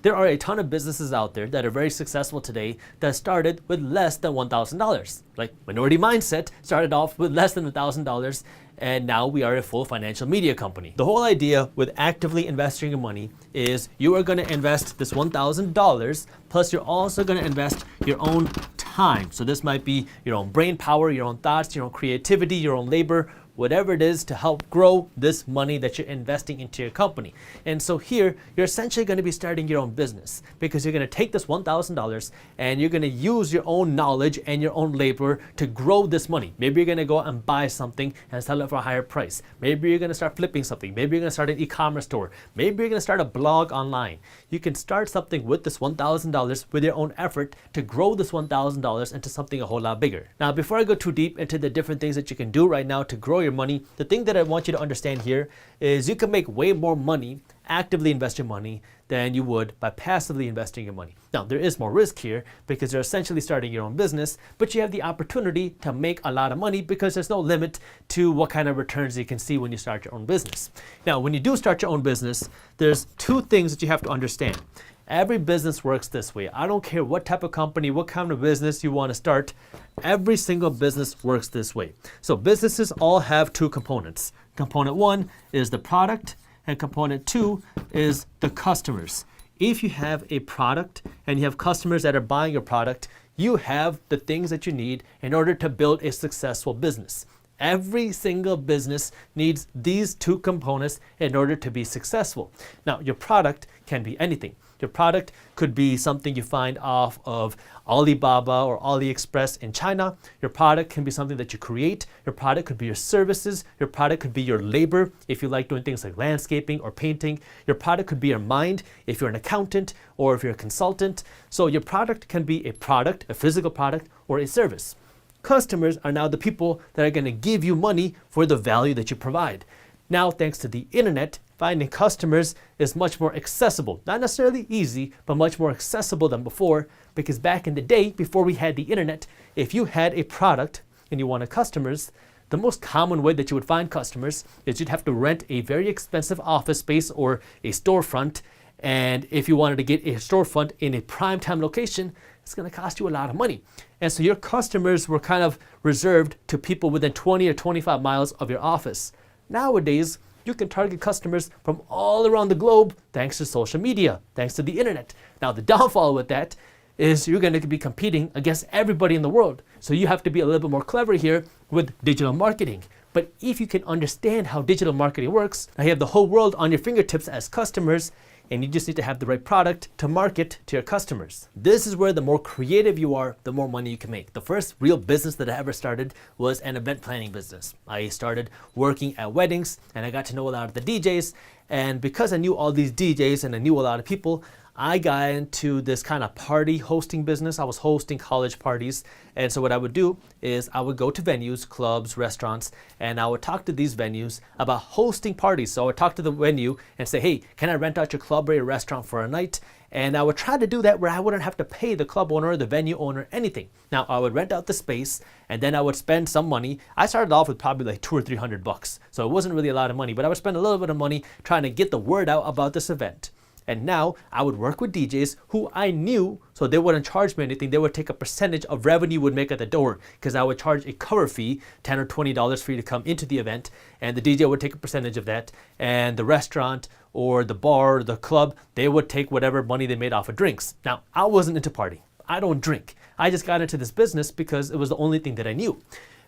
There are a ton of businesses out there that are very successful today that started with less than $1,000. Like Minority Mindset started off with less than $1,000, and now we are a full financial media company. The whole idea with actively investing your money is you are going to invest this $1,000, plus you're also going to invest your own time. So this might be your own brain power, your own thoughts, your own creativity, your own labor, whatever it is to help grow this money that you're investing into your company. And so here, you're essentially going to be starting your own business because you're going to take this $1,000 and you're going to use your own knowledge and your own labor to grow this money. Maybe you're going to go and buy something and sell it for a higher price. Maybe you're going to start flipping something. Maybe you're going to start an e-commerce store. Maybe you're going to start a blog online. You can start something with this $1,000 with your own effort to grow this $1,000 into something a whole lot bigger. Now, before I go too deep into the different things that you can do right now to grow your money, the thing that I want you to understand here is you can make way more money, actively invest your money, than you would by passively investing your money. Now, there is more risk here because you're essentially starting your own business, but you have the opportunity to make a lot of money because there's no limit to what kind of returns you can see when you start your own business. Now, when you do start your own business, there's two things that you have to understand. Every business works this way. I don't care what type of company, what kind of business you want to start. Every single business works this way. So businesses all have two components. Component one is the product, and component two is the customers. If you have a product and you have customers that are buying your product, you have the things that you need in order to build a successful business. Every single business needs these two components in order to be successful. Now, your product can be anything. Your product could be something you find off of Alibaba or AliExpress in China. Your product can be something that you create. Your product could be your services. Your product could be your labor if you like doing things like landscaping or painting. Your product could be your mind if you're an accountant or if you're a consultant. So your product can be a product, a physical product, or a service. Customers are now the people that are going to give you money for the value that you provide. Now, thanks to the internet, finding customers is much more accessible. Not necessarily easy, but much more accessible than before, because back in the day, before we had the internet, if you had a product and you wanted customers, the most common way that you would find customers is you'd have to rent a very expensive office space or a storefront. And if you wanted to get a storefront in a prime time location, it's going to cost you a lot of money. And so your customers were kind of reserved to people within 20 or 25 miles of your office. Nowadays, you can target customers from all around the globe thanks to social media, thanks to the internet. Now, the downfall with that is you're going to be competing against everybody in the world. So you have to be a little bit more clever here with digital marketing. But if you can understand how digital marketing works, now you have the whole world on your fingertips as customers, and you just need to have the right product to market to your customers. This is where the more creative you are, the more money you can make. The first real business that I ever started was an event planning business. I started working at weddings and I got to know a lot of the DJs. And because I knew all these DJs and I knew a lot of people, I got into this kind of party hosting business. I was hosting college parties. And so what I would do is I would go to venues, clubs, restaurants, and I would talk to these venues about hosting parties. So I would talk to the venue and say, hey, can I rent out your club or your restaurant for a night? And I would try to do that where I wouldn't have to pay the club owner, the venue owner, anything. Now, I would rent out the space and then I would spend some money. I started off with probably like $200 or $300. So it wasn't really a lot of money, but I would spend a little bit of money trying to get the word out about this event. And now I would work with DJs who I knew, so they wouldn't charge me anything. They would take a percentage of revenue would make at the door because I would charge a cover fee, $10 or $20 for you to come into the event. And the DJ would take a percentage of that. And the restaurant or the bar or the club, they would take whatever money they made off of drinks. Now, I wasn't into partying. I don't drink. I just got into this business because it was the only thing that I knew.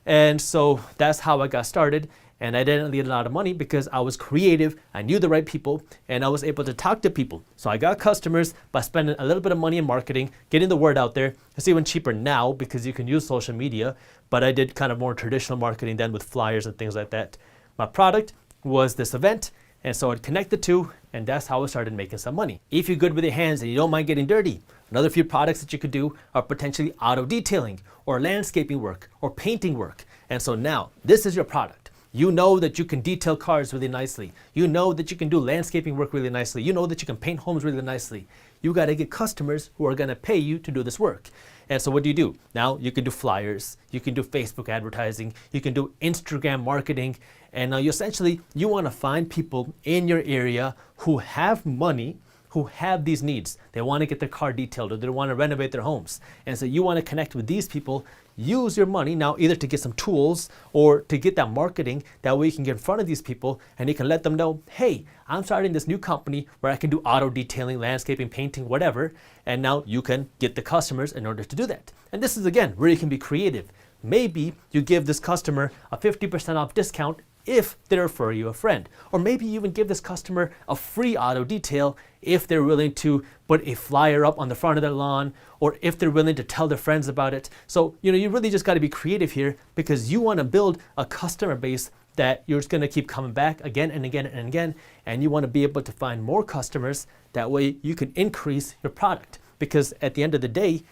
And so that's how I got started. And I didn't need a lot of money because I was creative, I knew the right people, and I was able to talk to people. So I got customers by spending a little bit of money in marketing, getting the word out there. It's even cheaper now because you can use social media, but I did kind of more traditional marketing then with flyers and things like that. My product was this event, and so I'd connect the two, and that's how I started making some money. If you're good with your hands and you don't mind getting dirty, another few products that you could do are potentially auto detailing or landscaping work or painting work. And so now this is your product. You know that you can detail cars really nicely. You know that you can do landscaping work really nicely. You know that you can paint homes really nicely. You got to get customers who are going to pay you to do this work. And so what do? Now you can do flyers. You can do Facebook advertising. You can do Instagram marketing. And now you want to find people in your area who have money, who have these needs. They want to get their car detailed or they want to renovate their homes. And so you want to connect with these people, use your money now either to get some tools or to get that marketing. That way you can get in front of these people and you can let them know, hey, I'm starting this new company where I can do auto detailing, landscaping, painting, whatever. And now you can get the customers in order to do that. And this is, again, where you can be creative. Maybe you give this customer a 50% off discount if they refer you a friend. Or maybe you even give this customer a free auto detail if they're willing to put a flyer up on the front of their lawn, or if they're willing to tell their friends about it. So, you really just got to be creative here, because you want to build a customer base that you're just going to keep coming back again and again and again, and you want to be able to find more customers. That way you can increase your product, because at the end of the day,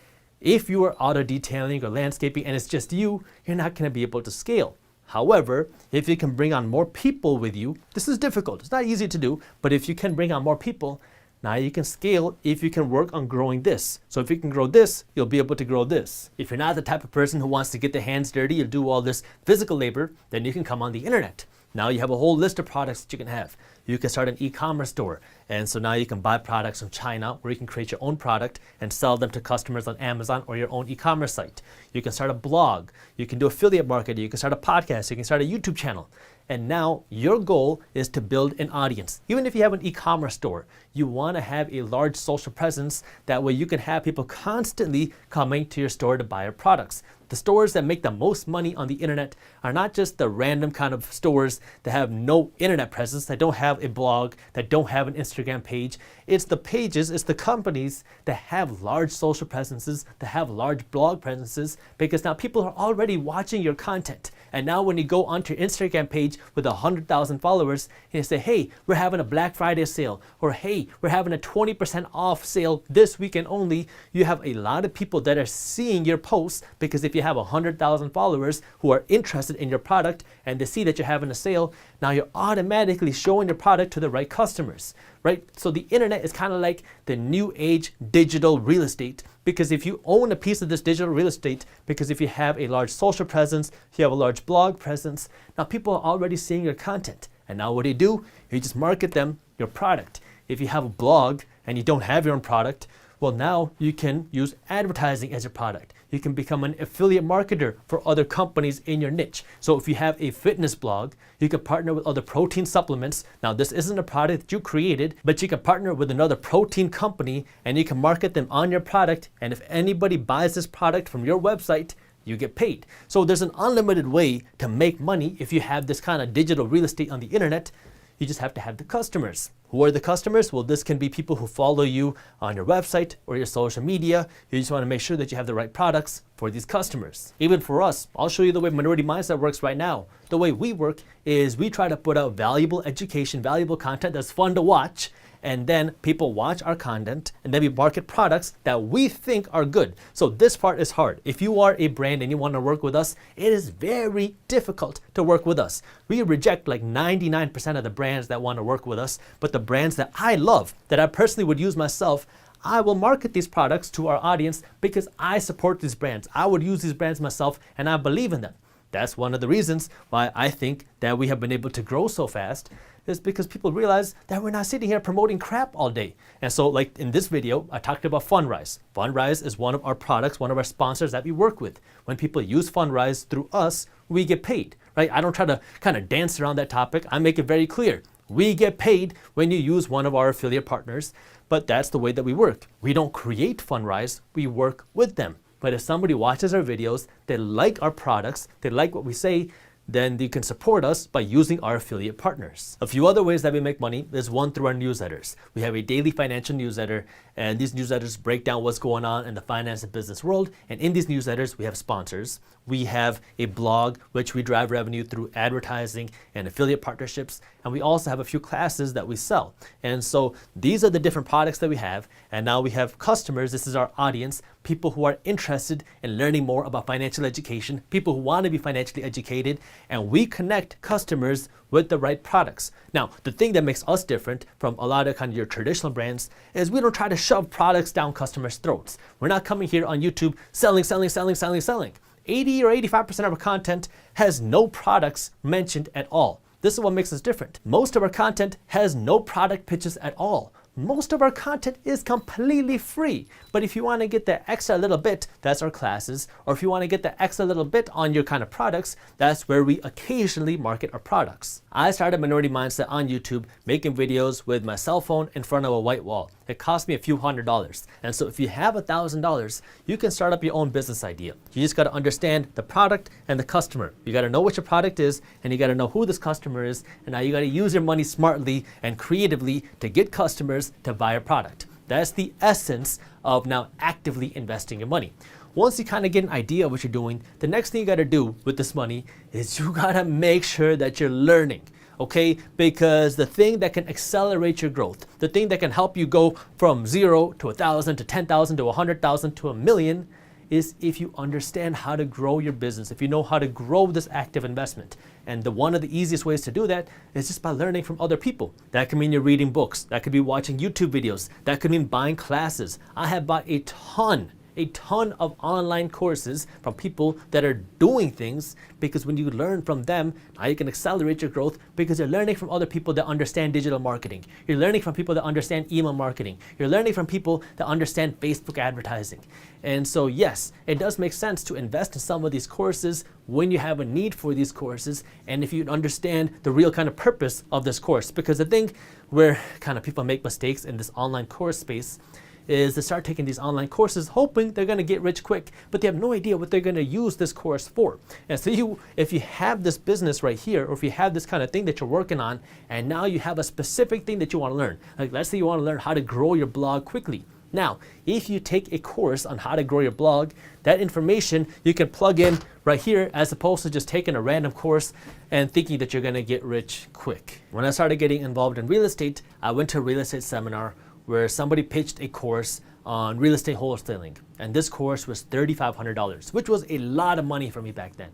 if you are auto detailing or landscaping and it's just you're not going to be able to scale. However, if you can bring on more people with you, this is difficult. It's not easy to do, but if you can bring on more people, now you can scale if you can work on growing this. So if you can grow this, you'll be able to grow this. If you're not the type of person who wants to get their hands dirty and do all this physical labor, then you can come on the internet. Now you have a whole list of products that you can have. You can start an e-commerce store. And so now you can buy products from China, where you can create your own product and sell them to customers on Amazon or your own e-commerce site. You can start a blog. You can do affiliate marketing. You can start a podcast. You can start a YouTube channel. And now your goal is to build an audience. Even if you have an e-commerce store, you want to have a large social presence. That way you can have people constantly coming to your store to buy your products. The stores that make the most money on the internet are not just the random kind of stores that have no internet presence, that don't have a blog, that don't have an Instagram page. It's the pages, it's the companies that have large social presences, that have large blog presences, because now people are already watching your content. And now when you go onto your Instagram page with 100,000 followers and you say, hey, we're having a Black Friday sale, or hey, we're having a 20% off sale this weekend only, you have a lot of people that are seeing your posts, because if you have 100,000 followers who are interested in your product and they see that you're having a sale, now you're automatically showing your product to the right customers, right? So the internet is kind of like the new age digital real estate, because if you own a piece of this digital real estate, because if you have a large social presence, you have a large blog presence, now people are already seeing your content. And now what do? You just market them your product. If you have a blog and you don't have your own product, well, now you can use advertising as your product. You can become an affiliate marketer for other companies in your niche. So if you have a fitness blog, you can partner with other protein supplements. Now, this isn't a product that you created, but you can partner with another protein company and you can market them on your product. And if anybody buys this product from your website, you get paid. So there's an unlimited way to make money if you have this kind of digital real estate on the internet. You just have to have the customers. Who are the customers? Well, this can be people who follow you on your website or your social media. You just want to make sure that you have the right products for these customers. Even for us, I'll show you the way Minority Mindset works right now. The way we work is we try to put out valuable education, valuable content that's fun to watch, and then people watch our content, and then we market products that we think are good. So this part is hard. If you are a brand and you want to work with us, it is very difficult to work with us. We reject like 99% of the brands that want to work with us, but the brands that I love, that I personally would use myself, I will market these products to our audience because I support these brands. I would use these brands myself and I believe in them. That's one of the reasons why I think that we have been able to grow so fast, is because people realize that we're not sitting here promoting crap all day. And so like in this video, I talked about Fundrise. Fundrise is one of our products, one of our sponsors that we work with. When people use Fundrise through us, we get paid, right? I don't try to kind of dance around that topic. I make it very clear. We get paid when you use one of our affiliate partners, but that's the way that we work. We don't create Fundrise, we work with them. But if somebody watches our videos, they like our products, they like what we say, then you can support us by using our affiliate partners. A few other ways that we make money is one, through our newsletters. We have a daily financial newsletter, and these newsletters break down what's going on in the finance and business world. And in these newsletters, we have sponsors. We have a blog, which we drive revenue through advertising and affiliate partnerships. And we also have a few classes that we sell. And so these are the different products that we have. And now we have customers. This is our audience, people who are interested in learning more about financial education, people who want to be financially educated, and we connect customers with the right products. Now, the thing that makes us different from a lot of kind of your traditional brands is we don't try to shove products down customers' throats. We're not coming here on YouTube selling. 80 or 85% of our content has no products mentioned at all. This is what makes us different. Most of our content has no product pitches at all. Most of our content is completely free, but if you want to get the extra little bit, that's our classes, or if you want to get the extra little bit on your kind of products, that's where we occasionally market our products. I started Minority Mindset on YouTube making videos with my cell phone in front of a white wall. It cost me a few $100s. And so if you have $1,000, you can start up your own business idea. You just got to understand the product and the customer. You got to know what your product is, and you got to know who this customer is, and now you got to use your money smartly and creatively to get customers to buy a product. That's the essence of now actively investing your money. Once you kind of get an idea of what you're doing, the next thing you got to do with this money is you got to make sure that you're learning. Okay, because the thing that can accelerate your growth, the thing that can help you go from 0 to 1,000 to 10,000 to 100,000 to 1,000,000 is if you understand how to grow your business, if you know how to grow this active investment. And one of the easiest ways to do that is just by learning from other people. That can mean you're reading books, that could be watching YouTube videos, that could mean buying classes. I have bought a ton of online courses from people that are doing things, because when you learn from them, now you can accelerate your growth because you're learning from other people that understand digital marketing. You're learning from people that understand email marketing. You're learning from people that understand Facebook advertising. And so yes, it does make sense to invest in some of these courses when you have a need for these courses and if you understand the real kind of purpose of this course. Because the thing where kind of people make mistakes in this online course space is to start taking these online courses hoping they're going to get rich quick, but they have no idea what they're going to use this course for. And so if you have this business right here, or if you have this kind of thing that you're working on, and now you have a specific thing that you want to learn, like let's say you want to learn how to grow your blog quickly. Now, if you take a course on how to grow your blog, that information you can plug in right here as opposed to just taking a random course and thinking that you're going to get rich quick. When I started getting involved in real estate, I went to a real estate seminar where somebody pitched a course on real estate wholesaling. And this course was $3,500, which was a lot of money for me back then.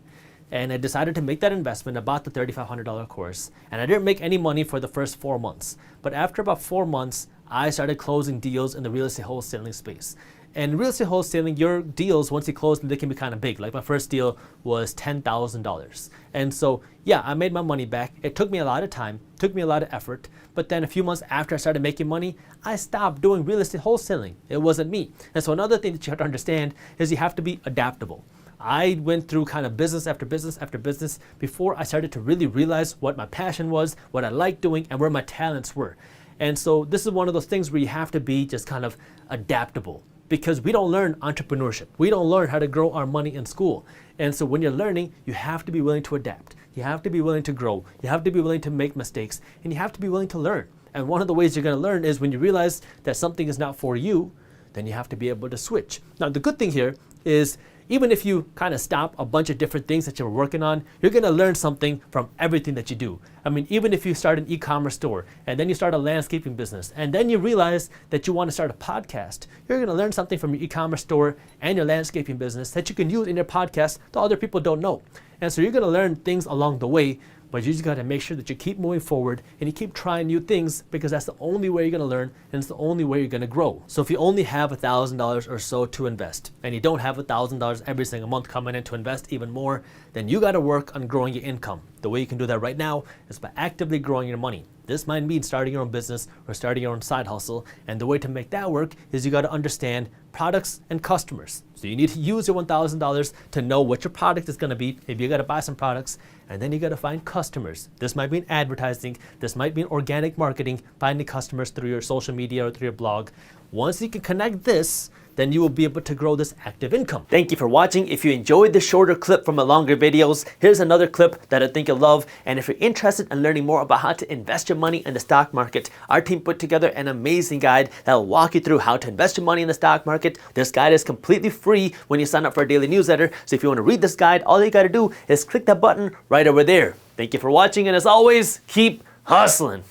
And I decided to make that investment. I bought the $3,500 course, and I didn't make any money for the first 4 months. But after about 4 months, I started closing deals in the real estate wholesaling space. And real estate wholesaling, your deals, once you close them, they can be kind of big. Like my first deal was $10,000. And so, yeah, I made my money back. It took me a lot of time, took me a lot of effort. But then a few months after I started making money, I stopped doing real estate wholesaling. It wasn't me. And so another thing that you have to understand is you have to be adaptable. I went through kind of business after business after business before I started to really realize what my passion was, what I liked doing, and where my talents were. And so this is one of those things where you have to be just kind of adaptable, because we don't learn entrepreneurship. We don't learn how to grow our money in school. And so when you're learning, you have to be willing to adapt. You have to be willing to grow. You have to be willing to make mistakes, and you have to be willing to learn. And one of the ways you're going to learn is when you realize that something is not for you, then you have to be able to switch. Now, the good thing here is even if you kind of stop a bunch of different things that you're working on, you're going to learn something from everything that you do. I mean, even if you start an e-commerce store and then you start a landscaping business and then you realize that you want to start a podcast, you're going to learn something from your e-commerce store and your landscaping business that you can use in your podcast that other people don't know. And so you're going to learn things along the way, but you just got to make sure that you keep moving forward and you keep trying new things, because that's the only way you're going to learn and it's the only way you're going to grow. So if you only have $1,000 or so to invest and you don't have $1,000 every single month coming in to invest even more, then you got to work on growing your income. The way you can do that right now is by actively growing your money. This might mean starting your own business or starting your own side hustle. And the way to make that work is you got to understand products and customers. So you need to use your $1,000 to know what your product is going to be. If you got to buy some products, and then you got to find customers. This might mean advertising. This might mean organic marketing, finding customers through your social media or through your blog. Once you can connect this, then you will be able to grow this active income. Thank you for watching. If you enjoyed this shorter clip from my longer videos, here's another clip that I think you'll love. And if you're interested in learning more about how to invest your money in the stock market, our team put together an amazing guide that will walk you through how to invest your money in the stock market. This guide is completely free when you sign up for our daily newsletter. So if you want to read this guide, all you got to do is click that button right over there. Thank you for watching, and as always, keep hustling.